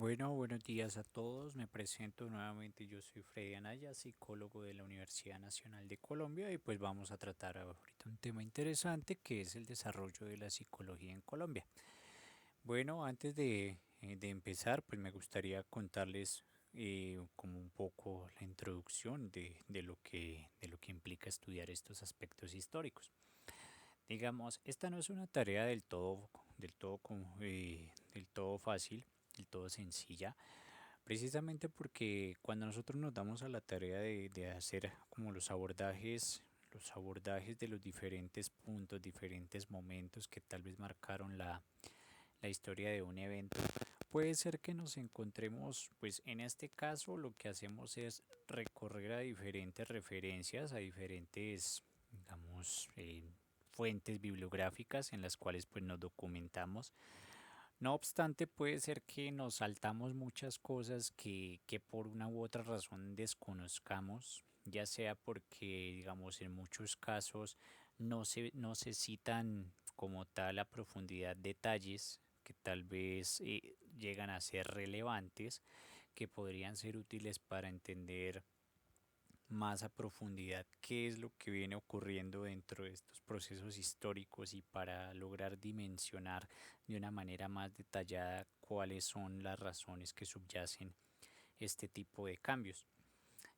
Bueno, buenos días a todos. Me presento nuevamente. Yo soy Freddy Anaya, psicólogo de la Universidad Nacional de Colombia y pues vamos a tratar ahorita un tema interesante que es el desarrollo de la psicología en Colombia. Bueno, antes de empezar, pues me gustaría contarles como un poco la introducción de lo que implica estudiar estos aspectos históricos. Digamos, esta no es una tarea del todo fácil, del todo sencilla. Precisamente porque cuando nosotros nos damos a la tarea de hacer como los abordajes de los diferentes puntos, diferentes momentos que tal vez marcaron la historia de un evento, puede ser que nos encontremos, pues en este caso lo que hacemos es recorrer a diferentes referencias, a diferentes, digamos, fuentes bibliográficas en las cuales pues nos documentamos. No obstante, puede ser que nos saltamos muchas cosas que por una u otra razón desconozcamos, ya sea porque, digamos, en muchos casos no se citan como tal a profundidad detalles que tal vez llegan a ser relevantes, que podrían ser útiles para entender más a profundidad qué es lo que viene ocurriendo dentro de estos procesos históricos y para lograr dimensionar de una manera más detallada cuáles son las razones que subyacen este tipo de cambios.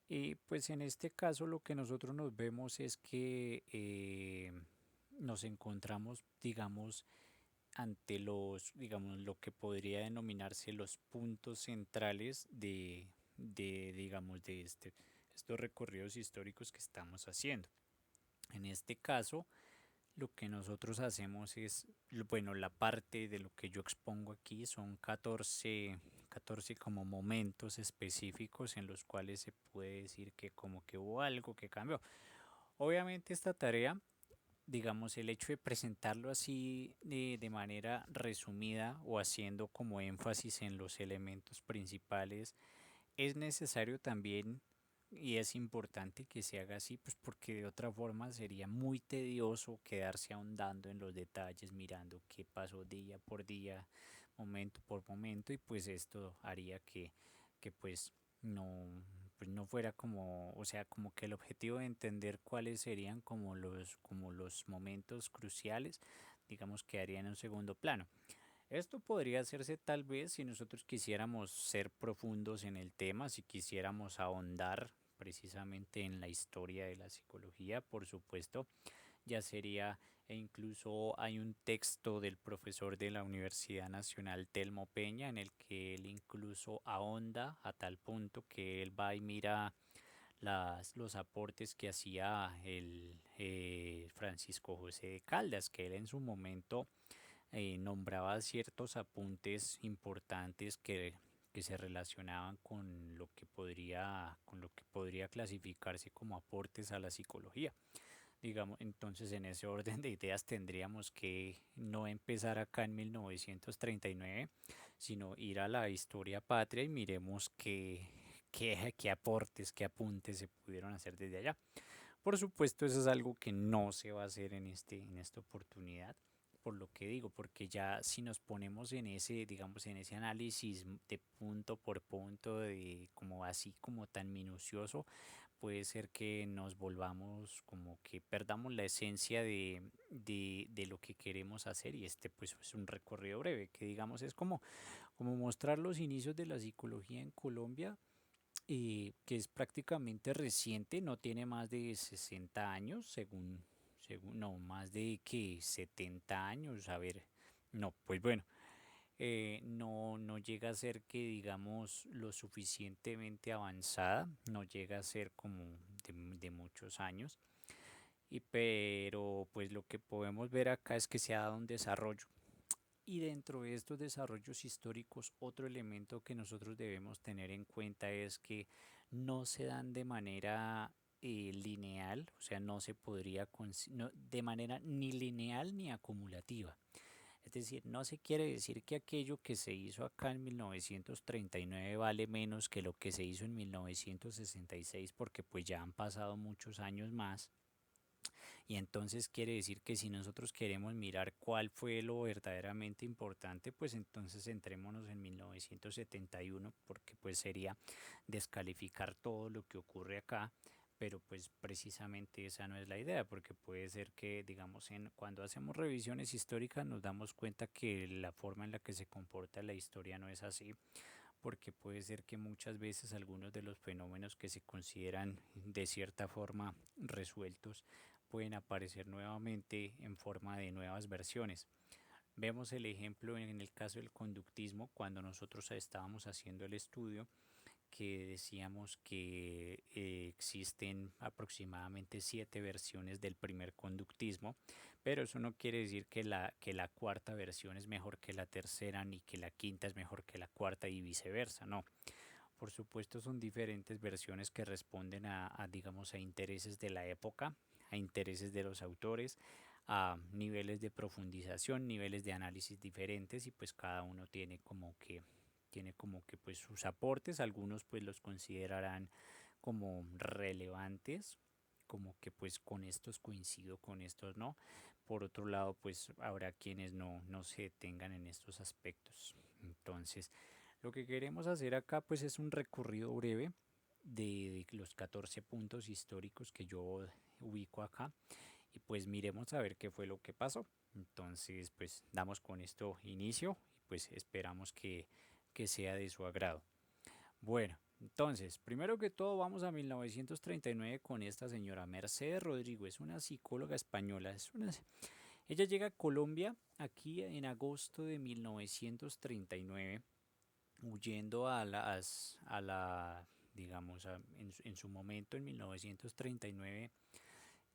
Y pues en este caso lo que nosotros nos vemos es que nos encontramos, digamos, ante digamos, lo que podría denominarse los puntos centrales digamos, estos recorridos históricos que estamos haciendo. En este caso, lo que nosotros hacemos es, bueno, la parte de lo que yo expongo aquí son 14 como momentos específicos en los cuales se puede decir que como que hubo algo que cambió. Obviamente esta tarea, digamos, el hecho de presentarlo así de manera resumida o haciendo como énfasis en los elementos principales, es necesario también y es importante que se haga así, pues porque de otra forma sería muy tedioso quedarse ahondando en los detalles, mirando qué pasó día por día, momento por momento, y pues esto haría que no, pues no fuera como, o sea, como que el objetivo de entender cuáles serían como los momentos cruciales, digamos, quedaría en un segundo plano. Esto podría hacerse tal vez si nosotros quisiéramos ser profundos en el tema, si quisiéramos ahondar precisamente en la historia de la psicología, por supuesto, ya sería, e incluso hay un texto del profesor de la Universidad Nacional Telmo Peña en el que él incluso ahonda a tal punto que él va y mira los aportes que hacía el Francisco José de Caldas, que él en su momento nombraba ciertos apuntes importantes que se relacionaban con lo que podría clasificarse como aportes a la psicología. Digamos, entonces en ese orden de ideas tendríamos que no empezar acá en 1939, sino ir a la historia patria y miremos qué aportes, qué apuntes se pudieron hacer desde allá. Por supuesto, eso es algo que no se va a hacer en esta oportunidad, por lo que digo, porque ya si nos ponemos en ese, digamos, en ese análisis de punto por punto, de como así como tan minucioso, puede ser que nos volvamos como que perdamos la esencia de lo que queremos hacer y este pues es un recorrido breve, que digamos es como mostrar los inicios de la psicología en Colombia, que es prácticamente reciente, no tiene más de 60 años, no, más de que 70 años, a ver, no, pues bueno, no llega a ser que digamos lo suficientemente avanzada, no llega a ser como de muchos años, pero pues lo que podemos ver acá es que se ha dado un desarrollo. Y dentro de estos desarrollos históricos, otro elemento que nosotros debemos tener en cuenta es que no se dan de manera lineal, o sea, no se podría de manera ni lineal ni acumulativa. Es decir, no se quiere decir que aquello que se hizo acá en 1939 vale menos que lo que se hizo en 1966, porque pues ya han pasado muchos años más Y entonces quiere decir que si nosotros queremos mirar cuál fue lo verdaderamente importante, pues entonces centrémonos en 1971, porque pues sería descalificar todo lo que ocurre acá. Pero pues precisamente esa no es la idea, porque puede ser que, digamos, cuando hacemos revisiones históricas nos damos cuenta que la forma en la que se comporta la historia no es así, porque puede ser que muchas veces algunos de los fenómenos que se consideran de cierta forma resueltos pueden aparecer nuevamente en forma de nuevas versiones. Vemos el ejemplo en el caso del conductismo, cuando nosotros estábamos haciendo el estudio, que decíamos que existen aproximadamente 7 versiones del primer conductismo, pero eso no quiere decir que la cuarta versión es mejor que la tercera, ni que la quinta es mejor que la cuarta y viceversa, no. Por supuesto son diferentes versiones que responden digamos, a intereses de la época, a intereses de los autores, a niveles de profundización, niveles de análisis diferentes, y pues cada uno tiene como que pues sus aportes. Algunos pues los considerarán como relevantes, como que pues con estos coincido, con estos no. Por otro lado, pues habrá quienes no se detengan en estos aspectos. Entonces, lo que queremos hacer acá pues es un recorrido breve de los 14 puntos históricos que yo ubico acá, y pues miremos a ver qué fue lo que pasó. Entonces pues damos con esto inicio y pues esperamos que sea de su agrado. Bueno, entonces, primero que todo vamos a 1939 con esta señora Mercedes Rodrigo, es una psicóloga española, ella llega a Colombia aquí en agosto de 1939, huyendo digamos, en su momento, en 1939,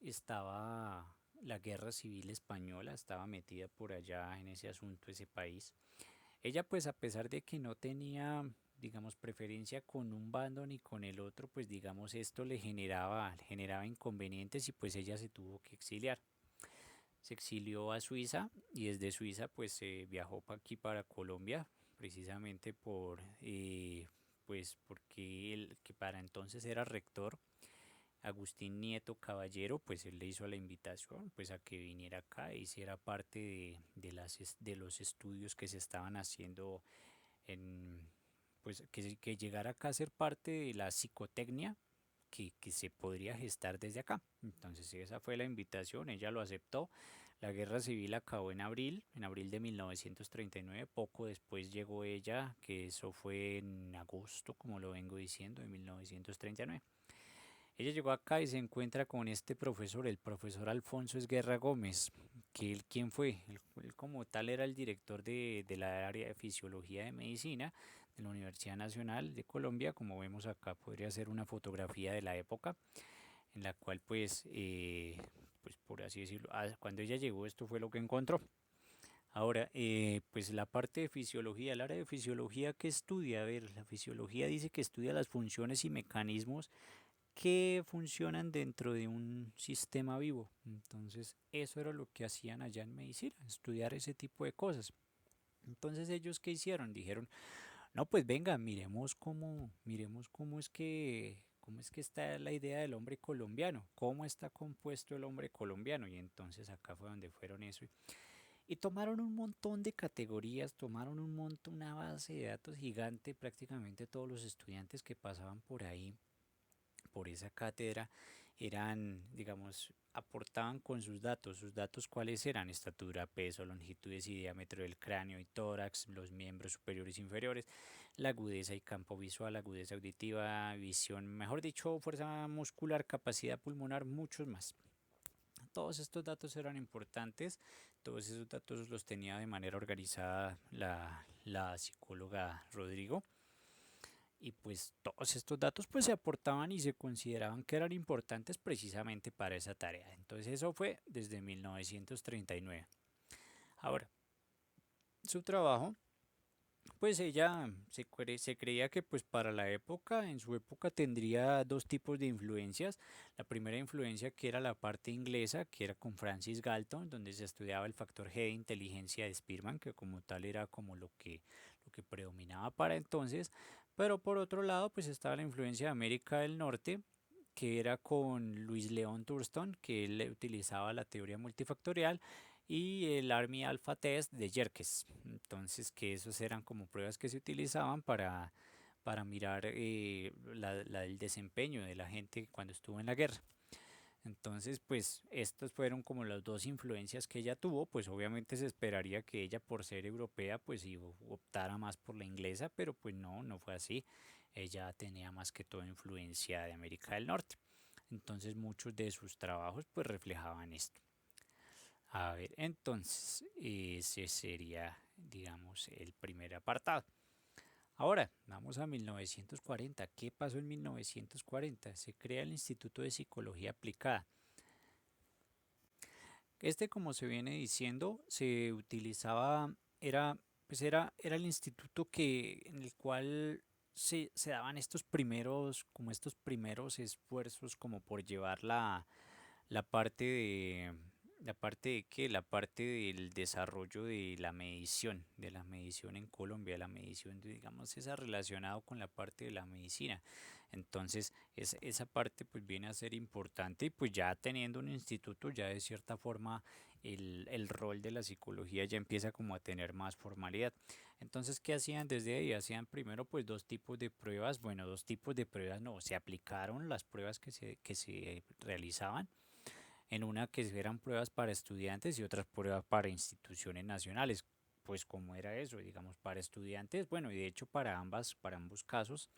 estaba la guerra civil española, estaba metida por allá en ese asunto, ese país. Ella pues a pesar de que no tenía, digamos, preferencia con un bando ni con el otro, pues digamos esto le generaba inconvenientes, y pues ella se tuvo que exiliar. Se exilió a Suiza, y desde Suiza pues viajó aquí para Colombia, precisamente pues porque él, que para entonces era rector, Agustín Nieto Caballero, pues él le hizo la invitación pues a que viniera acá e hiciera parte de los estudios que se estaban haciendo en, pues que llegara acá a ser parte de la psicotecnia que se podría gestar desde acá. Entonces esa fue la invitación, ella lo aceptó. La guerra civil acabó en abril de 1939, poco después llegó ella, que eso fue en agosto, como lo vengo diciendo, de 1939. Ella llegó acá y se encuentra con este profesor, el profesor Alfonso Esguerra Gómez, que él, ¿quién fue? Él como tal era el director de la área de fisiología de medicina de la Universidad Nacional de Colombia. Como vemos acá, podría ser una fotografía de la época en la cual pues por así decirlo, cuando ella llegó esto fue lo que encontró. Ahora, pues la parte de fisiología, el área de fisiología que estudia, a ver, la fisiología dice que estudia las funciones y mecanismos que funcionan dentro de un sistema vivo. Entonces, eso era lo que hacían allá en medicina, estudiar ese tipo de cosas. Entonces, ellos qué hicieron? Dijeron, no, pues venga, miremos cómo es que está la idea del hombre colombiano, cómo está compuesto el hombre colombiano. Y entonces acá fue donde fueron eso. Y tomaron un montón de categorías, tomaron una base de datos gigante, prácticamente todos los estudiantes que pasaban por ahí por esa cátedra eran, digamos, aportaban con sus datos cuáles eran: estatura, peso, longitudes y diámetro del cráneo y tórax, los miembros superiores e inferiores, la agudeza y campo visual, agudeza auditiva, visión, mejor dicho, fuerza muscular, capacidad pulmonar, muchos más. Todos estos datos eran importantes, todos esos datos los tenía de manera organizada la psicóloga Rodrigo, y pues todos estos datos pues se aportaban y se consideraban que eran importantes precisamente para esa tarea. Entonces eso fue desde 1939. Ahora, su trabajo, pues ella se creía que pues para la época, en su época tendría dos tipos de influencias. La primera influencia, que era la parte inglesa, que era con Francis Galton, donde se estudiaba el factor G de inteligencia de Spearman, que como tal era como lo que predominaba para entonces. Pero por otro lado pues estaba la influencia de América del Norte, que era con Luis León Thurston, que él utilizaba la teoría multifactorial, y el Army Alpha Test de Yerkes. Entonces, que esos eran como pruebas que se utilizaban para mirar el desempeño de la gente cuando estuvo en la guerra. Entonces, pues estas fueron como las dos influencias que ella tuvo, pues obviamente se esperaría que ella por ser europea pues optara más por la inglesa, pero pues no, no fue así. Ella tenía más que todo influencia de América del Norte. Entonces muchos de sus trabajos pues reflejaban esto. A ver, entonces ese sería, digamos, el primer apartado. Ahora, vamos a 1940. ¿Qué pasó en 1940? Se crea el Instituto de Psicología Aplicada. Este, como se viene diciendo, se utilizaba, era el instituto en el cual se daban estos primeros esfuerzos como por llevar la parte la parte de qué, la parte del desarrollo de la medición en Colombia, la medición, digamos, esa relacionado con la parte de la medicina. Entonces, esa parte pues viene a ser importante y pues ya teniendo un instituto, ya de cierta forma el rol de la psicología ya empieza como a tener más formalidad. Entonces, ¿qué hacían desde ahí? Hacían primero pues dos tipos de pruebas, bueno, dos tipos de pruebas no, se aplicaron las pruebas que se realizaban en una que eran pruebas para estudiantes y otras pruebas para instituciones nacionales. Pues como era eso, digamos, para estudiantes, bueno, y de hecho para ambos casos,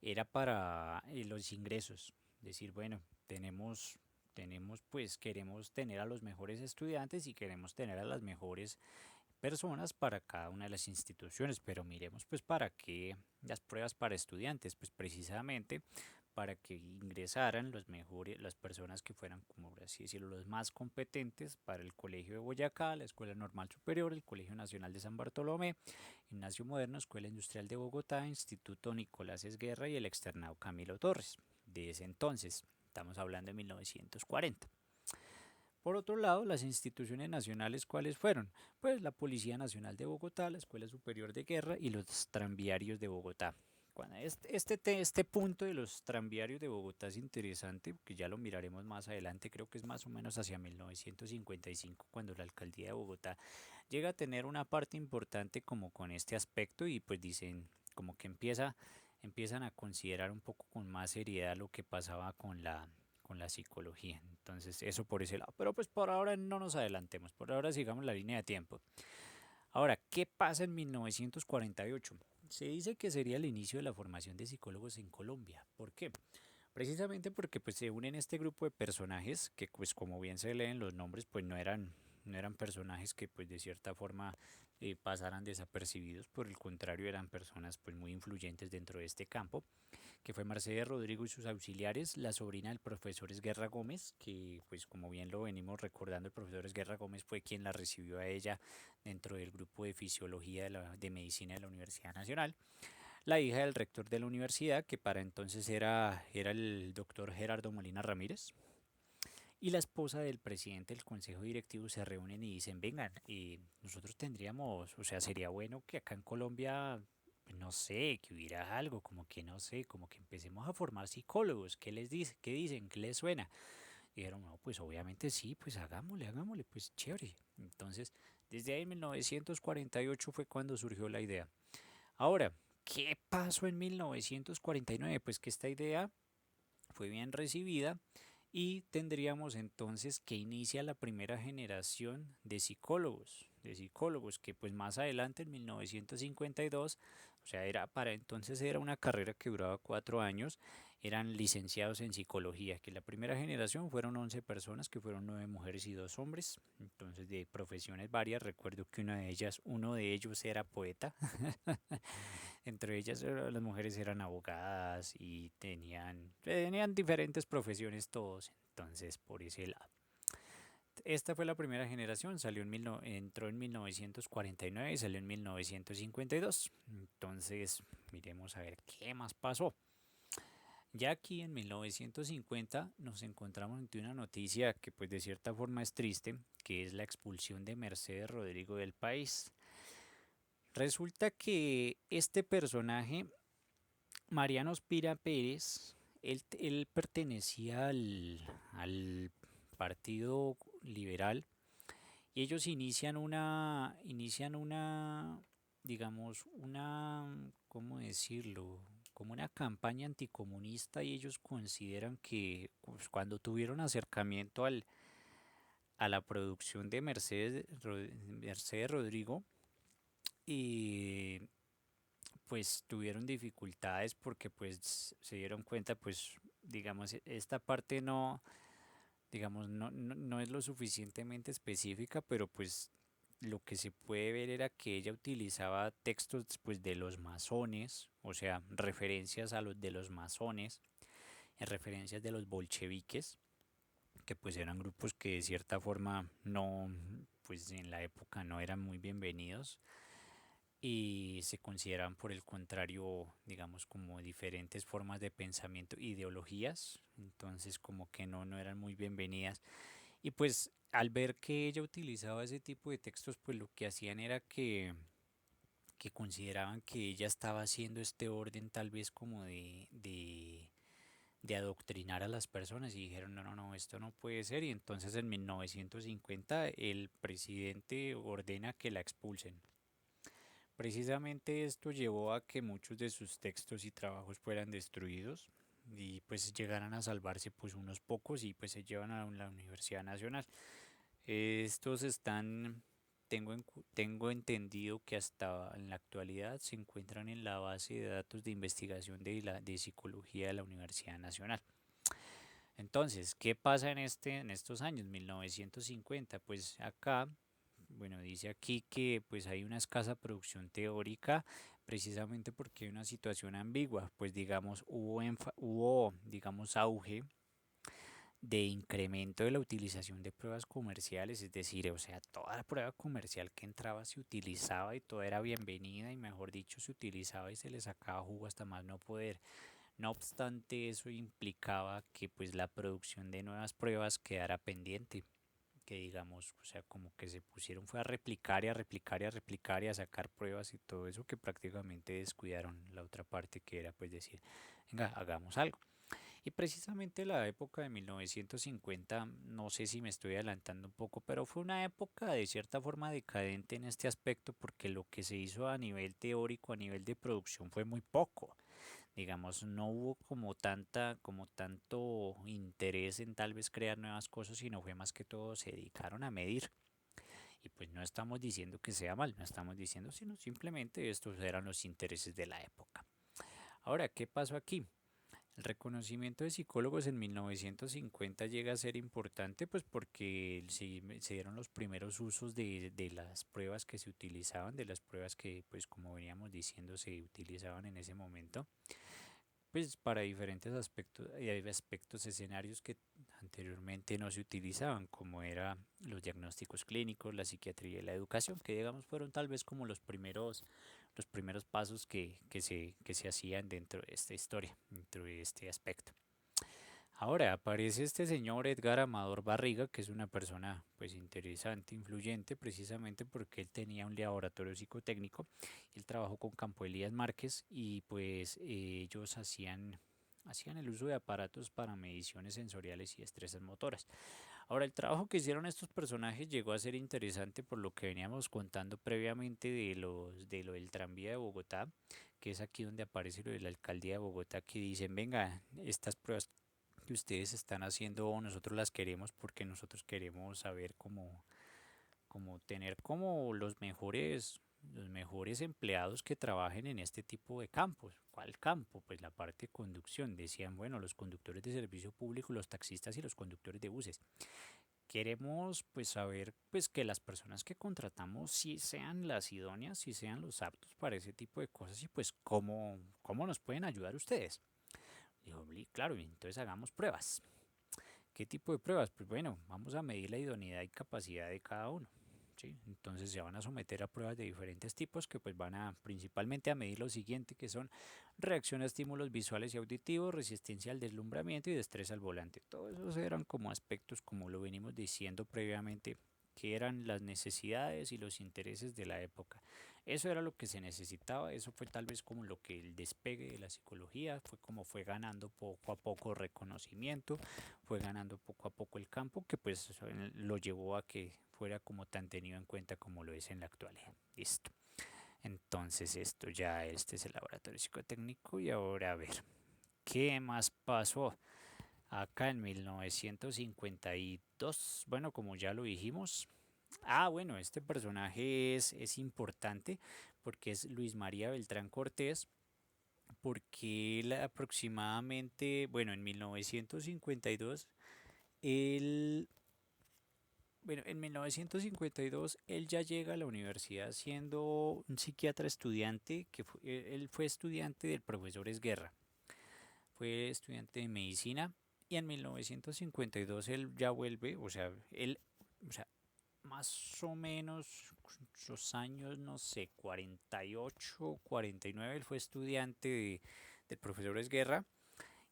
era para los ingresos. Decir, bueno, pues queremos tener a los mejores estudiantes y queremos tener a las mejores personas para cada una de las instituciones, pero miremos pues para qué las pruebas para estudiantes, pues precisamente para que ingresaran los mejores, las personas que fueran, como por así decirlo, los más competentes para el Colegio de Boyacá, la Escuela Normal Superior, el Colegio Nacional de San Bartolomé, Gimnasio Moderno, Escuela Industrial de Bogotá, Instituto Nicolás Esguerra y el Externado Camilo Torres. De ese entonces, estamos hablando de 1940. Por otro lado, las instituciones nacionales, ¿cuáles fueron? Pues la Policía Nacional de Bogotá, la Escuela Superior de Guerra y los tranviarios de Bogotá. Cuando este punto de los tranviarios de Bogotá es interesante, porque ya lo miraremos más adelante, creo que es más o menos hacia 1955, cuando la alcaldía de Bogotá llega a tener una parte importante como con este aspecto y pues dicen como que empiezan a considerar un poco con más seriedad lo que pasaba con la psicología. Entonces, eso por ese lado. Pero pues por ahora no nos adelantemos, por ahora sigamos la línea de tiempo. Ahora, ¿qué pasa en 1948? Se dice que sería el inicio de la formación de psicólogos en Colombia. ¿Por qué? Precisamente porque pues se unen este grupo de personajes que pues como bien se leen los nombres pues no eran personajes que pues de cierta forma pasaran desapercibidos, por el contrario eran personas pues muy influyentes dentro de este campo, que fue Mercedes Rodrigo y sus auxiliares, la sobrina del profesor Esguerra Gómez, que pues como bien lo venimos recordando, el profesor Esguerra Gómez fue quien la recibió a ella dentro del grupo de fisiología de medicina de la Universidad Nacional, la hija del rector de la universidad, que para entonces era el doctor Gerardo Molina Ramírez, y la esposa del presidente del consejo directivo se reúnen y dicen, vengan, nosotros tendríamos, o sea, sería bueno que acá en Colombia, pues, no sé, que hubiera algo, como que no sé, como que empecemos a formar psicólogos, ¿qué les dice? ¿Qué dicen? ¿Qué les suena? Y dijeron, no, pues obviamente sí, pues hagámosle, pues chévere. Entonces, desde ahí en 1948 fue cuando surgió la idea. Ahora, ¿qué pasó en 1949? Pues que esta idea fue bien recibida y tendríamos entonces que inicia la primera generación de psicólogos que pues más adelante en 1952, o sea, era para entonces era una carrera que duraba 4 años, eran licenciados en psicología, que la primera generación fueron 11 personas, que fueron 9 mujeres y 2 hombres, entonces de profesiones varias, recuerdo que uno de ellos era poeta, entre ellas las mujeres eran abogadas y tenían diferentes profesiones todos, entonces por ese lado. Esta fue la primera generación, entró en 1949 y salió en 1952. Entonces, miremos a ver qué más pasó. Ya aquí en 1950 nos encontramos ante una noticia que pues de cierta forma es triste, que es la expulsión de Mercedes Rodrigo del país. Resulta que este personaje, Mariano Spira Pérez, Él pertenecía al Partido Liberal y ellos digamos, ¿cómo decirlo? Como una campaña anticomunista y ellos consideran que pues, cuando tuvieron acercamiento a la producción de Mercedes Rodrigo, y pues tuvieron dificultades porque pues se dieron cuenta, pues digamos, esta parte digamos, no es lo suficientemente específica, pero pues lo que se puede ver era que ella utilizaba textos pues de los masones, o sea, referencias a los de los masones, referencias de los bolcheviques, que pues eran grupos que de cierta forma no, pues en la época no eran muy bienvenidos y se consideraban por el contrario, digamos, como diferentes formas de pensamiento, ideologías, entonces como que no eran muy bienvenidas. Y pues al ver que ella utilizaba ese tipo de textos, pues lo que hacían era que consideraban que ella estaba haciendo este orden tal vez como de adoctrinar a las personas y dijeron, no, esto no puede ser. Y entonces en 1950 el presidente ordena que la expulsen. Precisamente esto llevó a que muchos de sus textos y trabajos fueran destruidos y pues llegaran a salvarse pues unos pocos y pues se llevan a la Universidad Nacional. Estos están, tengo entendido que hasta en la actualidad se encuentran en la base de datos de investigación de psicología de la Universidad Nacional. Entonces, ¿qué pasa en estos años, 1950? Pues acá, bueno, dice aquí que pues hay una escasa producción teórica precisamente porque hay una situación ambigua, pues digamos hubo digamos auge de incremento de la utilización de pruebas comerciales, es decir, o sea, toda la prueba comercial que entraba se utilizaba y toda era bienvenida y mejor dicho se utilizaba y se le sacaba jugo hasta más no poder. No obstante, eso implicaba que pues la producción de nuevas pruebas quedara pendiente, que digamos, o sea, como que se pusieron fue a replicar y a replicar y a replicar y a sacar pruebas y todo eso que prácticamente descuidaron la otra parte que era pues decir, venga, hagamos algo. Y precisamente la época de 1950, no sé si me estoy adelantando un poco, pero fue una época de cierta forma decadente en este aspecto porque lo que se hizo a nivel teórico, a nivel de producción fue muy poco. Digamos, no hubo como tanto interés en tal vez crear nuevas cosas, sino fue más que todo se dedicaron a medir. Y pues no estamos diciendo que sea mal, no estamos diciendo, sino simplemente estos eran los intereses de la época. Ahora, ¿qué pasó aquí? El reconocimiento de psicólogos en 1950 llega a ser importante pues porque se dieron los primeros usos de las pruebas que se utilizaban, de las pruebas que pues como veníamos diciendo se utilizaban en ese momento, pues para diferentes aspectos, hay aspectos escenarios que anteriormente no se utilizaban, como era los diagnósticos clínicos, la psiquiatría y la educación, que digamos fueron tal vez como los primeros pasos que se hacían dentro de esta historia, dentro de este aspecto. Ahora aparece este señor Edgar Amador Barriga, que es una persona pues interesante, influyente, precisamente porque él tenía un laboratorio psicotécnico, él trabajó con Campo Elías Márquez y pues ellos hacían el uso de aparatos para mediciones sensoriales y destrezas motoras. Ahora, el trabajo que hicieron estos personajes llegó a ser interesante por lo que veníamos contando previamente de lo del tranvía de Bogotá, que es aquí donde aparece lo de la alcaldía de Bogotá, que dicen, venga, estas pruebas que ustedes están haciendo, nosotros las queremos porque nosotros queremos saber cómo tener como los mejores empleados que trabajen en este tipo de campos. ¿Cuál campo? Pues la parte de conducción. Decían, bueno, los conductores de servicio público, los taxistas y los conductores de buses. Queremos pues saber pues que las personas que contratamos sí sean las idóneas, sí sean los aptos para ese tipo de cosas y pues cómo nos pueden ayudar ustedes. Dijo, claro, y entonces hagamos pruebas. ¿Qué tipo de pruebas? Pues bueno, vamos a medir la idoneidad y capacidad de cada uno. ¿Sí? Entonces se van a someter a pruebas de diferentes tipos que pues van a principalmente a medir lo siguiente que son reacción a estímulos visuales y auditivos, resistencia al deslumbramiento y destreza al volante. Todos esos eran como aspectos como lo venimos diciendo previamente qué eran las necesidades y los intereses de la época. Eso era lo que se necesitaba, eso fue tal vez como lo que el despegue de la psicología, fue como fue ganando poco a poco reconocimiento, fue ganando poco a poco el campo, que pues lo llevó a que fuera como tan tenido en cuenta como lo es en la actualidad. Listo. Entonces esto ya, este es el laboratorio psicotécnico y ahora a ver, ¿qué más pasó? Acá en 1952, bueno, como ya lo dijimos. Bueno, este personaje es importante porque es Luis María Beltrán Cortés, porque él aproximadamente, bueno, en 1952, él, bueno, en 1952 él ya llega a la universidad siendo un psiquiatra estudiante, él fue estudiante del profesor Esguerra, fue estudiante de medicina y en 1952 él ya vuelve, o sea, más o menos sus años, no sé, 48, 49, él fue estudiante del profesor Esguerra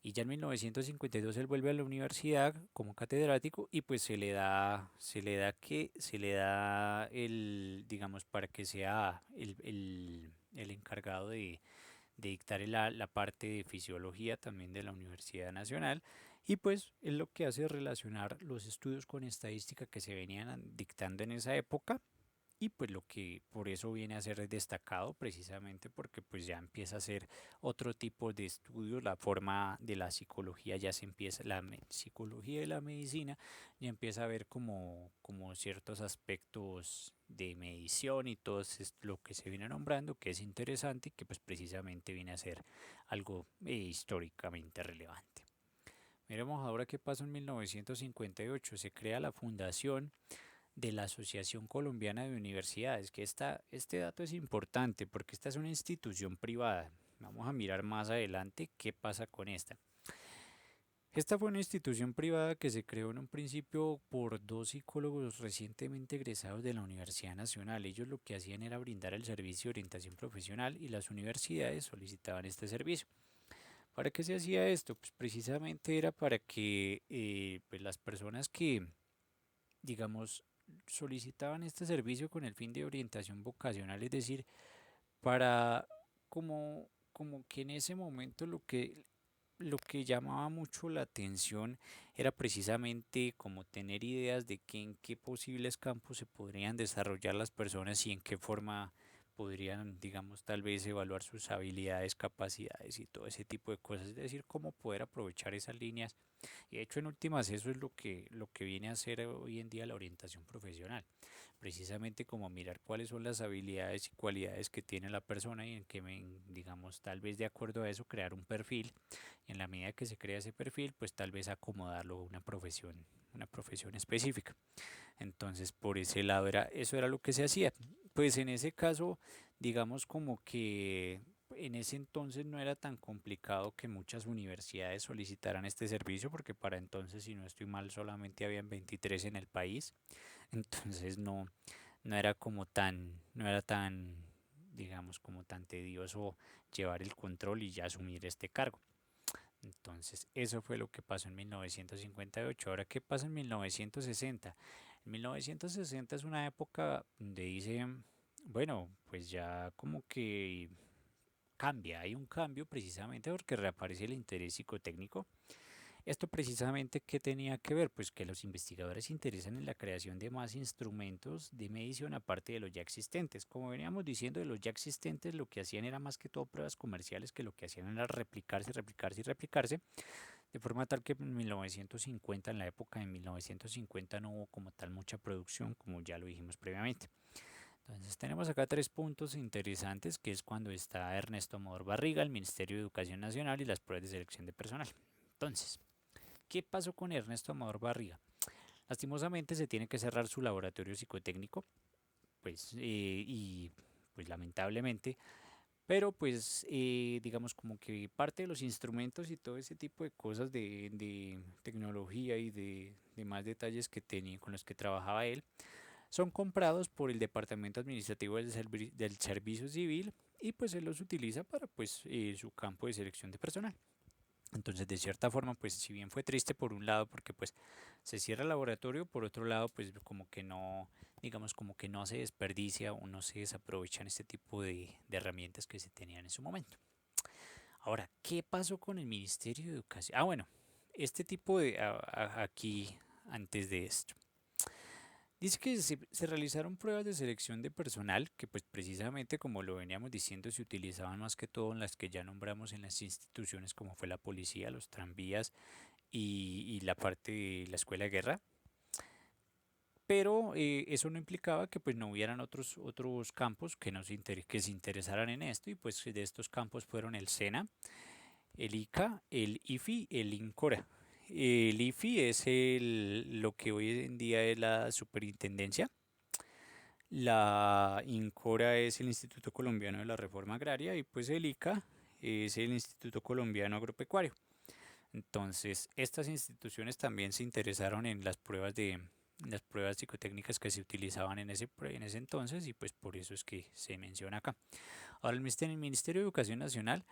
y ya en 1952 él vuelve a la universidad como catedrático y pues se le da el, digamos, para que sea el encargado de dictar la parte de fisiología también de la Universidad Nacional y pues él lo que hace es relacionar los estudios con estadística que se venían dictando en esa época y pues lo que por eso viene a ser destacado precisamente porque pues ya empieza a ser otro tipo de estudios, la forma de la psicología ya se empieza, psicología de la medicina ya empieza a ver como ciertos aspectos de medición y todo lo que se viene nombrando que es interesante y que pues precisamente viene a ser algo históricamente relevante. Miremos ahora qué pasó en 1958. Se crea la Fundación de la Asociación Colombiana de Universidades, que este dato es importante porque esta es una institución privada. Vamos a mirar más adelante qué pasa con esta. Esta fue una institución privada que se creó en un principio por dos psicólogos recientemente egresados de la Universidad Nacional. Ellos lo que hacían era brindar el servicio de orientación profesional y las universidades solicitaban este servicio. ¿Para qué se hacía esto? Pues precisamente era para que pues las personas que digamos, solicitaban este servicio con el fin de orientación vocacional, es decir, para como que en ese momento lo que llamaba mucho la atención era precisamente como tener ideas de en qué posibles campos se podrían desarrollar las personas y en qué forma podrían, digamos, tal vez evaluar sus habilidades, capacidades y todo ese tipo de cosas, es decir, cómo poder aprovechar esas líneas y de hecho, en últimas, eso es lo que viene a ser hoy en día la orientación profesional. Precisamente como mirar cuáles son las habilidades y cualidades que tiene la persona y en que, digamos, tal vez de acuerdo a eso, crear un perfil. Y en la medida que se crea ese perfil, pues tal vez acomodarlo a una profesión específica. Entonces, por ese lado eso era lo que se hacía. Pues en ese caso, digamos como que en ese entonces no era tan complicado que muchas universidades solicitaran este servicio, porque para entonces, si no estoy mal, solamente habían 23 en el país. Entonces no era no era tan, digamos, como tan tedioso llevar el control y ya asumir este cargo. Entonces, eso fue lo que pasó en 1958. Ahora, ¿qué pasa en 1960? En 1960 es una época donde dice, bueno, pues ya como que cambia, hay un cambio precisamente porque reaparece el interés psicotécnico. Esto precisamente, ¿qué tenía que ver? Pues que los investigadores se interesan en la creación de más instrumentos de medición aparte de los ya existentes. Como veníamos diciendo, de los ya existentes lo que hacían era más que todo pruebas comerciales, que lo que hacían era replicarse, replicarse y replicarse, de forma tal que en 1950, en la época de 1950, no hubo como tal mucha producción, como ya lo dijimos previamente. Entonces tenemos acá tres puntos interesantes, que es cuando está Ernesto Amador Barriga, el Ministerio de Educación Nacional y las pruebas de selección de personal. Entonces, ¿qué pasó con Ernesto Amador Barriga? Lastimosamente se tiene que cerrar su laboratorio psicotécnico, y pues lamentablemente, pero pues digamos como que parte de los instrumentos y todo ese tipo de cosas de tecnología y de más detalles que tenía, con los que trabajaba él, son comprados por el Departamento Administrativo del Servicio Civil y pues él los utiliza para pues su campo de selección de personal. Entonces, de cierta forma, pues si bien fue triste por un lado porque pues Se cierra el laboratorio, por otro lado, pues como que no, digamos, como que no se desperdicia o no se desaprovechan este tipo de herramientas que se tenían en su momento. Ahora, ¿qué pasó con el Ministerio de Educación? Ah, bueno, este tipo de, aquí, antes de esto. Dice que se realizaron pruebas de selección de personal que pues precisamente como lo veníamos diciendo se utilizaban más que todo en las que ya nombramos en las instituciones como fue la policía, los tranvías y la parte de la escuela de guerra. Pero eso no implicaba que pues no hubieran otros campos que se interesaran en esto y pues de estos campos fueron el SENA, el ICA, el IFI, el INCORA. El IFI es lo que hoy en día es la superintendencia. La INCORA es el Instituto Colombiano de la Reforma Agraria y pues el ICA es el Instituto Colombiano Agropecuario. Entonces, estas instituciones también se interesaron en las pruebas psicotécnicas que se utilizaban en ese entonces y pues por eso es que se menciona acá. Ahora, el Ministerio de Educación Nacional,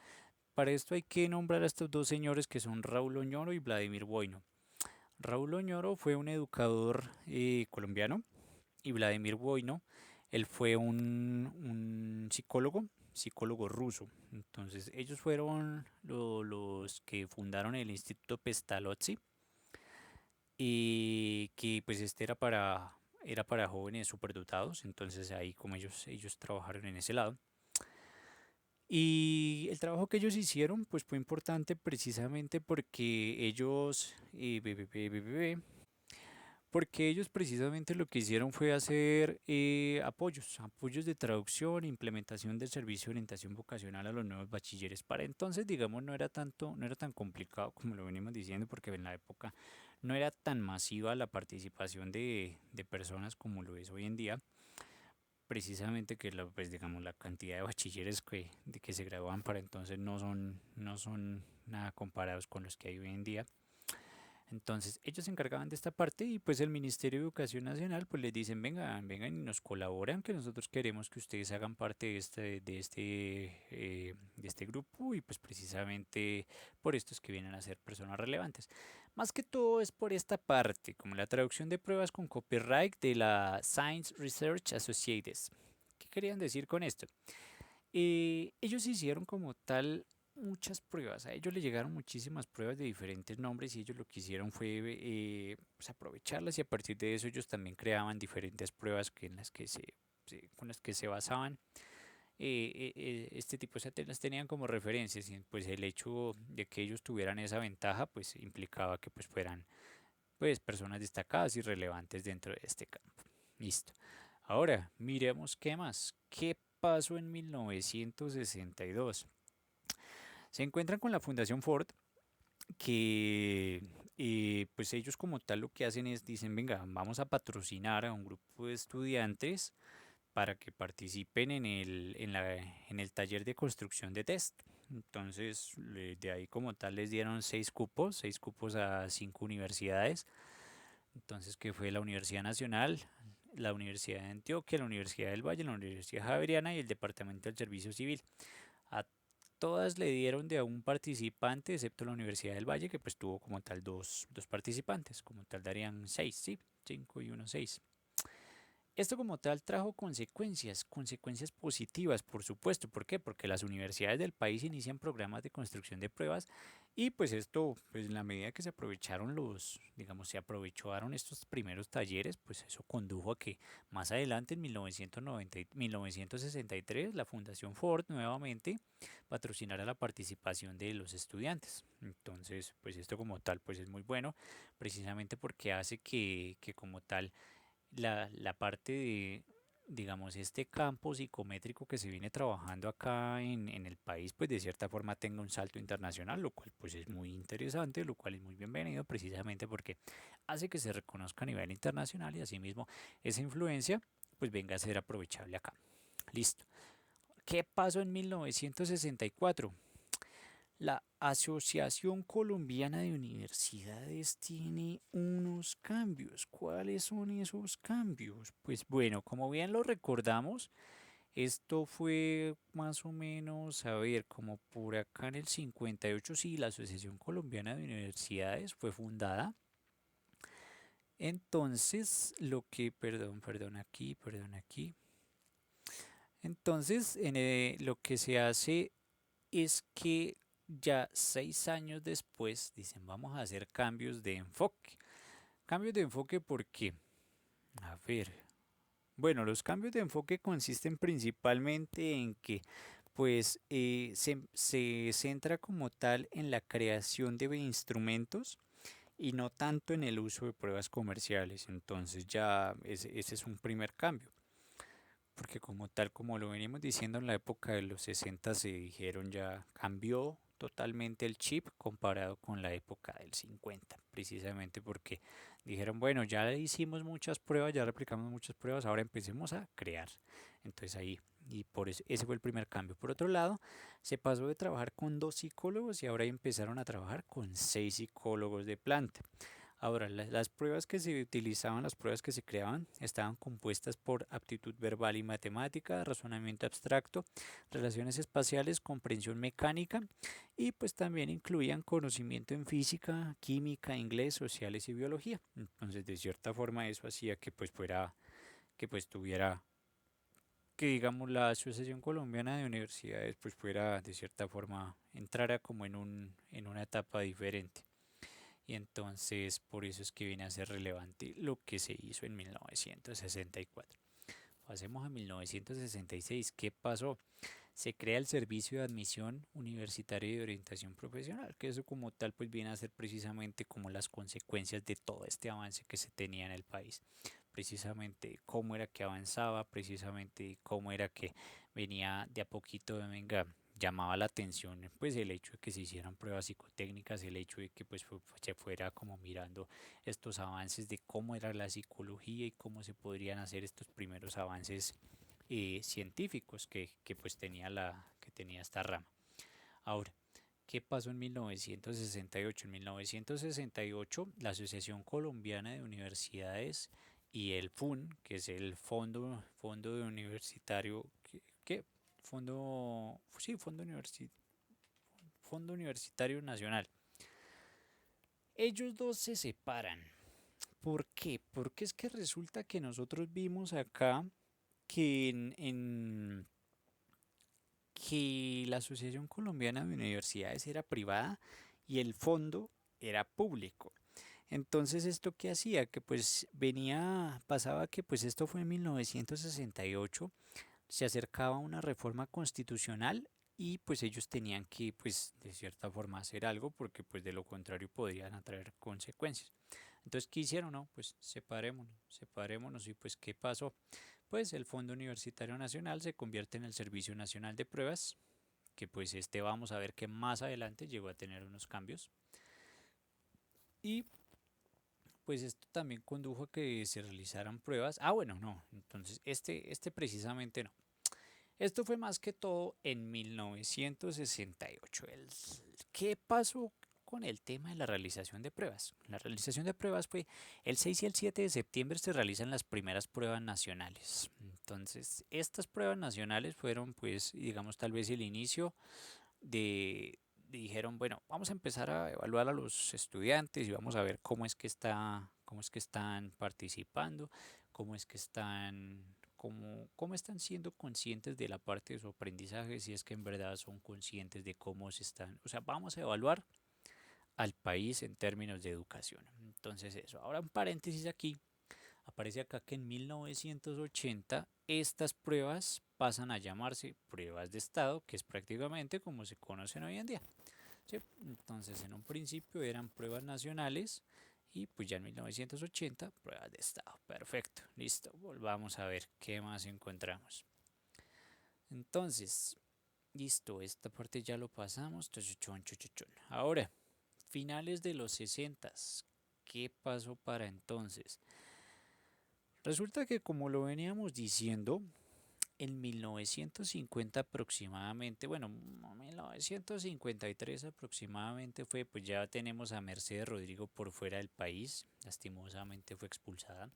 para esto hay que nombrar a estos dos señores que son Raúl Oñoro y Vladimir Boino. Raúl Oñoro fue un educador colombiano y Vladimir Boino, él fue un psicólogo ruso. Entonces ellos fueron los que fundaron el Instituto Pestalozzi y que pues este era para jóvenes superdotados, entonces ahí como ellos trabajaron en ese lado. Y el trabajo que ellos hicieron pues fue importante precisamente porque porque ellos precisamente lo que hicieron fue hacer apoyos de traducción, implementación del servicio de orientación vocacional a los nuevos bachilleres. Para entonces, digamos, no era tan complicado como lo venimos diciendo, porque en la época no era tan masiva la participación de personas como lo es hoy en día. Precisamente que pues digamos la cantidad de bachilleres que se graduaban para entonces no son nada comparados con los que hay hoy en día. Entonces ellos se encargaban de esta parte y pues el Ministerio de Educación Nacional pues les dicen vengan y nos colaboran que nosotros queremos que ustedes hagan parte de este grupo y pues precisamente por esto es que vienen a ser personas relevantes. Más que todo es por esta parte, como la traducción de pruebas con copyright de la Science Research Associates. ¿Qué querían decir con esto? Ellos hicieron como tal muchas pruebas, a ellos le llegaron muchísimas pruebas de diferentes nombres y ellos lo que hicieron fue pues aprovecharlas y a partir de eso ellos también creaban diferentes pruebas con las que se basaban. Este tipo de satélites tenían como referencias y pues el hecho de que ellos tuvieran esa ventaja pues implicaba que pues fueran pues personas destacadas y relevantes dentro de este campo. Listo. Ahora, miremos qué más. ¿Qué pasó en 1962? Se encuentran con la Fundación Ford, que pues ellos como tal lo que hacen es, dicen, venga, vamos a patrocinar a un grupo de estudiantes para que participen en el taller de construcción de test. Entonces, de ahí como tal les dieron seis cupos a cinco universidades. Entonces, que fue la Universidad Nacional, la Universidad de Antioquia, la Universidad del Valle, la Universidad Javeriana y el Departamento del Servicio Civil. A todas le dieron de a un participante, excepto la Universidad del Valle, que pues tuvo como tal dos participantes, como tal darían seis, sí, cinco y uno, seis. Esto como tal trajo consecuencias positivas, por supuesto. ¿Por qué? Porque las universidades del país inician programas de construcción de pruebas y pues esto, pues en la medida que se aprovecharon digamos, se aprovecharon estos primeros talleres, pues eso condujo a que más adelante en 1963 la Fundación Ford nuevamente patrocinara la participación de los estudiantes. Entonces, pues esto como tal, pues es muy bueno, precisamente porque hace que como tal la parte de, digamos, este campo psicométrico que se viene trabajando acá en el país, pues de cierta forma tenga un salto internacional, lo cual pues es muy interesante, lo cual es muy bienvenido precisamente porque hace que se reconozca a nivel internacional y asimismo esa influencia pues venga a ser aprovechable acá. Listo. ¿Qué pasó en 1964? La Asociación Colombiana de Universidades tiene unos cambios. ¿Cuáles son esos cambios? Pues bueno, como bien lo recordamos, esto fue más o menos, a ver, como por acá en el 58, sí, la Asociación Colombiana de Universidades fue fundada. Entonces, perdón aquí. Entonces, lo que se hace es que ya 6 años después dicen, vamos a hacer cambios de enfoque. Cambios de enfoque, ¿por qué? A ver, bueno, los cambios de enfoque consisten principalmente en que pues se centra como tal en la creación de instrumentos y no tanto en el uso de pruebas comerciales. Entonces ya ese es un primer cambio, porque como tal, como lo venimos diciendo en la época de los 60 se dijeron ya cambió totalmente el chip comparado con la época del 50, precisamente porque dijeron, bueno, ya hicimos muchas pruebas, ya replicamos muchas pruebas, ahora empecemos a crear. Entonces ahí, y por eso ese fue el primer cambio. Por otro lado, se pasó de trabajar con 2 psicólogos y ahora empezaron a trabajar con 6 psicólogos de planta. Ahora, las pruebas que se utilizaban, las pruebas que se creaban, estaban compuestas por aptitud verbal y matemática, razonamiento abstracto, relaciones espaciales, comprensión mecánica y pues también incluían conocimiento en física, química, inglés, sociales y biología. Entonces, de cierta forma eso hacía que pues fuera, que pues tuviera, que digamos la Asociación Colombiana de Universidades pues fuera de cierta forma, entrara como en una etapa diferente. Y entonces por eso es que viene a ser relevante lo que se hizo en 1964. Pasemos a 1966. ¿Qué pasó? Se crea el Servicio de Admisión Universitaria y de Orientación Profesional, que eso como tal pues viene a ser precisamente como las consecuencias de todo este avance que se tenía en el país. Precisamente cómo era que avanzaba, precisamente cómo era que venía de a poquito, venga, llamaba la atención pues el hecho de que se hicieran pruebas psicotécnicas, el hecho de que pues se fuera como mirando estos avances de cómo era la psicología y cómo se podrían hacer estos primeros avances científicos pues que tenía esta rama. Ahora, ¿qué pasó en 1968? En 1968, la Asociación Colombiana de Universidades y el FUN, que es el Fondo de Universitario, ¿qué? Fondo, sí, Fondo Universitario Nacional. Ellos dos se separan. ¿Por qué? Porque es que resulta que nosotros vimos acá que que la Asociación Colombiana de Universidades era privada y el fondo era público. Entonces, ¿esto qué hacía? Que pues pasaba que pues esto fue en 1968, se acercaba una reforma constitucional y pues ellos tenían que pues de cierta forma hacer algo porque pues de lo contrario podrían atraer consecuencias. Entonces, ¿qué hicieron? No, pues separémonos y pues ¿qué pasó? Pues el Fondo Universitario Nacional se convierte en el Servicio Nacional de Pruebas, que pues este vamos a ver que más adelante llegó a tener unos cambios. Y pues esto también condujo a que se realizaran pruebas. Ah, bueno, no, entonces este precisamente no. Esto fue más que todo en 1968. ¿Qué pasó con el tema de la realización de pruebas? La realización de pruebas fue el 6 y el 7 de septiembre se realizan las primeras pruebas nacionales. Entonces, estas pruebas nacionales fueron, pues, digamos, tal vez el inicio dijeron, bueno, vamos a empezar a evaluar a los estudiantes y vamos a ver cómo es que están participando, cómo es que cómo están siendo conscientes de la parte de su aprendizaje, si es que en verdad son conscientes de cómo se están, o sea, vamos a evaluar al país en términos de educación. Entonces eso, ahora un paréntesis aquí, aparece acá que en 1980 estas pruebas pasan a llamarse pruebas de estado, que es prácticamente como se conocen hoy en día. ¿Sí? Entonces en un principio eran pruebas nacionales y pues ya en 1980 pruebas de estado. Perfecto, listo. Volvamos a ver qué más encontramos. Entonces, listo, esta parte ya lo pasamos. Ahora, finales de los 60. ¿Qué pasó para entonces? Resulta que como lo veníamos diciendo, en 1950 aproximadamente, bueno, 1953 aproximadamente fue, pues ya tenemos a Mercedes Rodrigo por fuera del país, lastimosamente fue expulsada.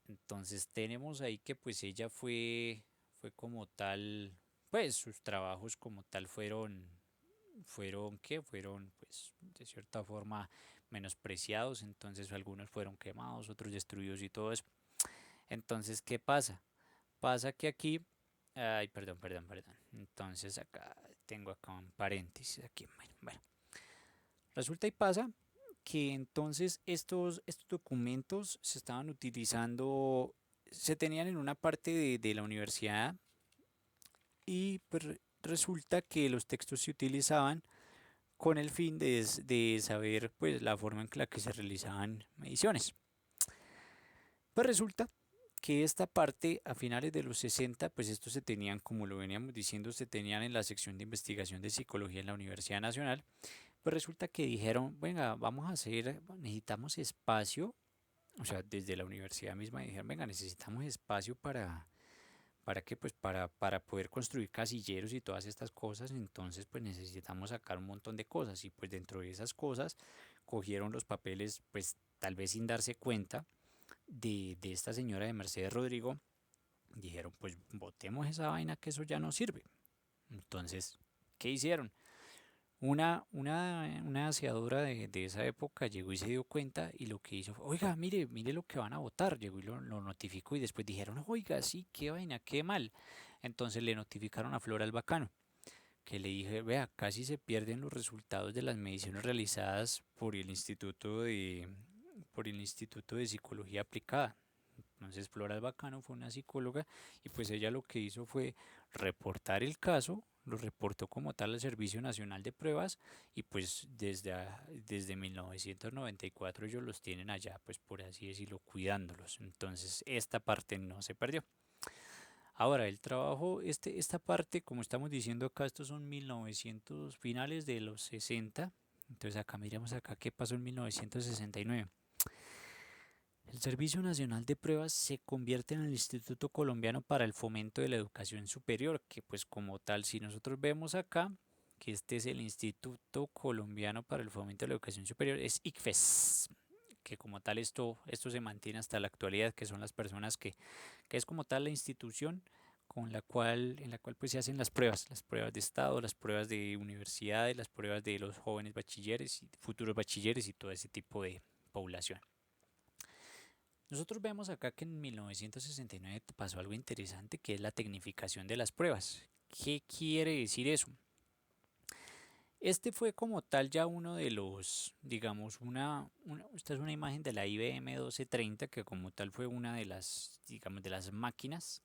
Entonces tenemos ahí que pues ella fue como tal, pues sus trabajos como tal fueron, ¿qué? Fueron pues de cierta forma menospreciados, entonces algunos fueron quemados, otros destruidos y todo eso. Entonces, ¿qué pasa? Pasa que aquí, ay, perdón. Entonces acá tengo acá un paréntesis aquí. Bueno, resulta y pasa que entonces estos documentos se estaban utilizando, se tenían en una parte de la universidad y pues resulta que los textos se utilizaban con el fin de saber pues la forma en la que se realizaban mediciones. Pues resulta que esta parte a finales de los 60, pues estos se tenían, como lo veníamos diciendo, se tenían en la sección de investigación de psicología en la Universidad Nacional. Pues resulta que dijeron, venga, vamos a hacer, necesitamos espacio, o sea, desde la universidad misma dijeron, venga, necesitamos espacio ¿para qué? Pues para poder construir casilleros y todas estas cosas, entonces pues necesitamos sacar un montón de cosas y pues dentro de esas cosas cogieron los papeles, pues tal vez sin darse cuenta de esta señora de Mercedes Rodrigo, dijeron pues botemos esa vaina que eso ya no sirve. Entonces, ¿qué hicieron? Una aseadora de esa época llegó y se dio cuenta y lo que hizo fue, oiga, mire lo que van a votar. Llegó y lo notificó y después dijeron, oiga, sí, qué vaina, qué mal. Entonces le notificaron a Flora el Bacano, que le dije, vea, casi se pierden los resultados de las mediciones realizadas por el Instituto de Psicología Aplicada. Entonces Flora Bacano fue una psicóloga y pues ella lo que hizo fue reportar el caso, lo reportó como tal al Servicio Nacional de Pruebas y pues desde 1994 ellos los tienen allá, pues por así decirlo, cuidándolos. Entonces esta parte no se perdió. Ahora, el trabajo, esta parte, como estamos diciendo acá, estos son 1900, finales de los 60. Entonces acá miramos acá qué pasó en 1969. El Servicio Nacional de Pruebas se convierte en el Instituto Colombiano para el Fomento de la Educación Superior, que pues como tal, si nosotros vemos acá, que este es el Instituto Colombiano para el Fomento de la Educación Superior, es ICFES, que como tal esto se mantiene hasta la actualidad, que son las personas que es como tal la institución en la cual pues se hacen las pruebas de estado, las pruebas de universidades, las pruebas de los jóvenes bachilleres y futuros bachilleres y todo ese tipo de población. Nosotros vemos acá que en 1969 pasó algo interesante que es la tecnificación de las pruebas. ¿Qué quiere decir eso? Este fue como tal ya uno de los, digamos, esta es una imagen de la IBM 1230 que como tal fue una de las, digamos, de las máquinas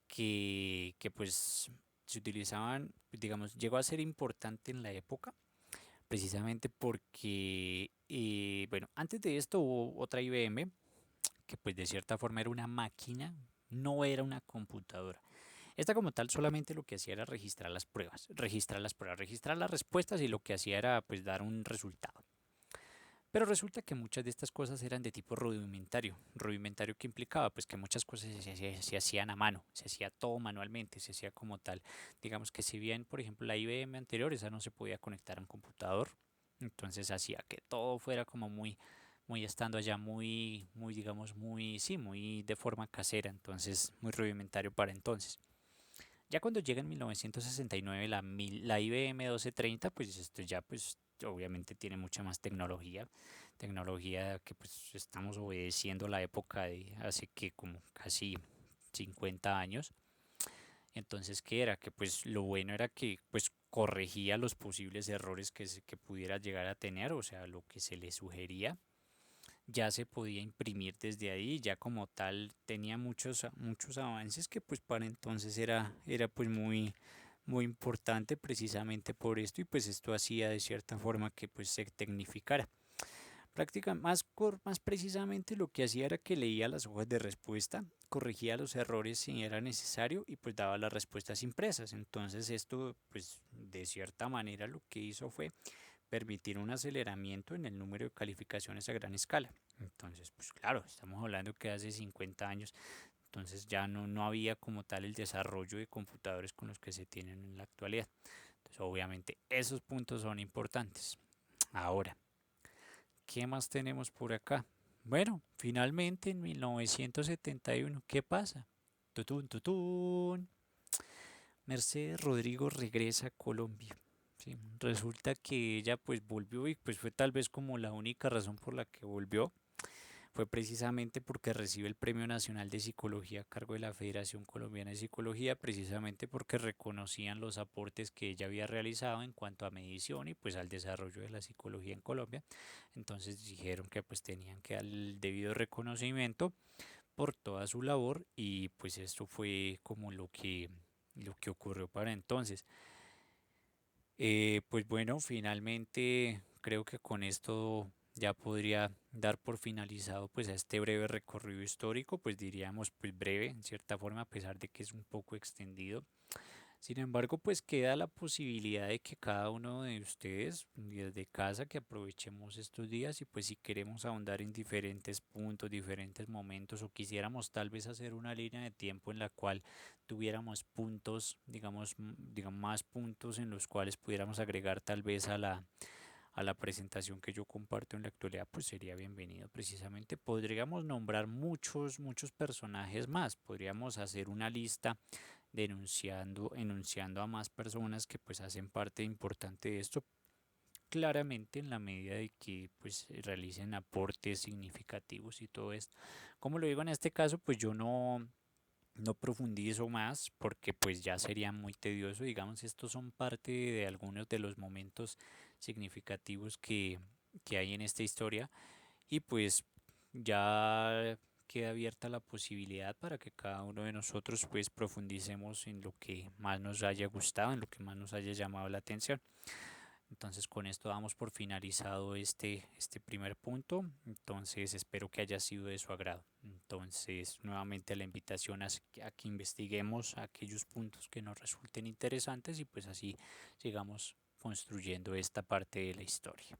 que pues se utilizaban, digamos, llegó a ser importante en la época, precisamente porque, bueno, antes de esto hubo otra IBM que pues de cierta forma era una máquina, no era una computadora. Esta como tal solamente lo que hacía era registrar las respuestas y lo que hacía era pues dar un resultado. Pero resulta que muchas de estas cosas eran de tipo rudimentario. Rudimentario que implicaba pues que muchas cosas se hacían a mano, se hacía todo manualmente, se hacía como tal. Digamos que si bien por ejemplo la IBM anterior esa no se podía conectar a un computador, entonces hacía que todo fuera como muy estando allá muy digamos sí, muy de forma casera, entonces muy rudimentario para entonces. Ya cuando llega en 1969 la IBM 1230, pues esto ya pues obviamente tiene mucha más tecnología que pues estamos obedeciendo la época de hace que como casi 50 años. Entonces, ¿qué era? Que pues lo bueno era que pues corregía los posibles errores que pudiera llegar a tener, o sea, lo que se le sugería ya se podía imprimir desde ahí, ya como tal tenía muchos avances que pues para entonces era pues muy importante precisamente por esto y pues esto hacía de cierta forma que pues se tecnificara. Prácticamente más precisamente lo que hacía era que leía las hojas de respuesta, corregía los errores si era necesario y pues daba las respuestas impresas. Entonces esto pues de cierta manera lo que hizo fue permitir un aceleramiento en el número de calificaciones a gran escala. Entonces, pues claro, estamos hablando que hace 50 años, entonces ya no había como tal el desarrollo de computadores con los que se tienen en la actualidad. Entonces, obviamente, esos puntos son importantes. Ahora, ¿qué más tenemos por acá? Bueno, finalmente en 1971, ¿qué pasa? Tutún, tutún. Mercedes Rodrigo regresa a Colombia. Sí, resulta que ella pues volvió y pues fue tal vez como la única razón por la que volvió. Fue precisamente porque recibe el Premio Nacional de Psicología a cargo de la Federación Colombiana de Psicología, precisamente porque reconocían los aportes que ella había realizado en cuanto a medición y pues al desarrollo de la psicología en Colombia. Entonces dijeron que pues tenían que dar el debido reconocimiento por toda su labor y pues esto fue como lo que ocurrió para entonces. Pues bueno, finalmente creo que con esto ya podría dar por finalizado pues a este breve recorrido histórico, pues diríamos pues breve en cierta forma a pesar de que es un poco extendido. Sin embargo, pues queda la posibilidad de que cada uno de ustedes desde casa que aprovechemos estos días y pues si queremos ahondar en diferentes puntos, diferentes momentos o quisiéramos tal vez hacer una línea de tiempo en la cual tuviéramos puntos, digamos más puntos en los cuales pudiéramos agregar tal vez a la presentación que yo comparto en la actualidad, pues sería bienvenido. Precisamente podríamos nombrar muchos personajes más, podríamos hacer una lista enunciando a más personas que pues hacen parte importante de esto, claramente en la medida de que pues realicen aportes significativos y todo esto. Como lo digo en este caso, pues yo no profundizo más porque pues ya sería muy tedioso, digamos, estos son parte de algunos de los momentos significativos que hay en esta historia y pues ya queda abierta la posibilidad para que cada uno de nosotros pues profundicemos en lo que más nos haya gustado, en lo que más nos haya llamado la atención. Entonces con esto damos por finalizado este primer punto. Entonces espero que haya sido de su agrado. Entonces nuevamente la invitación a que investiguemos aquellos puntos que nos resulten interesantes y pues así sigamos construyendo esta parte de la historia.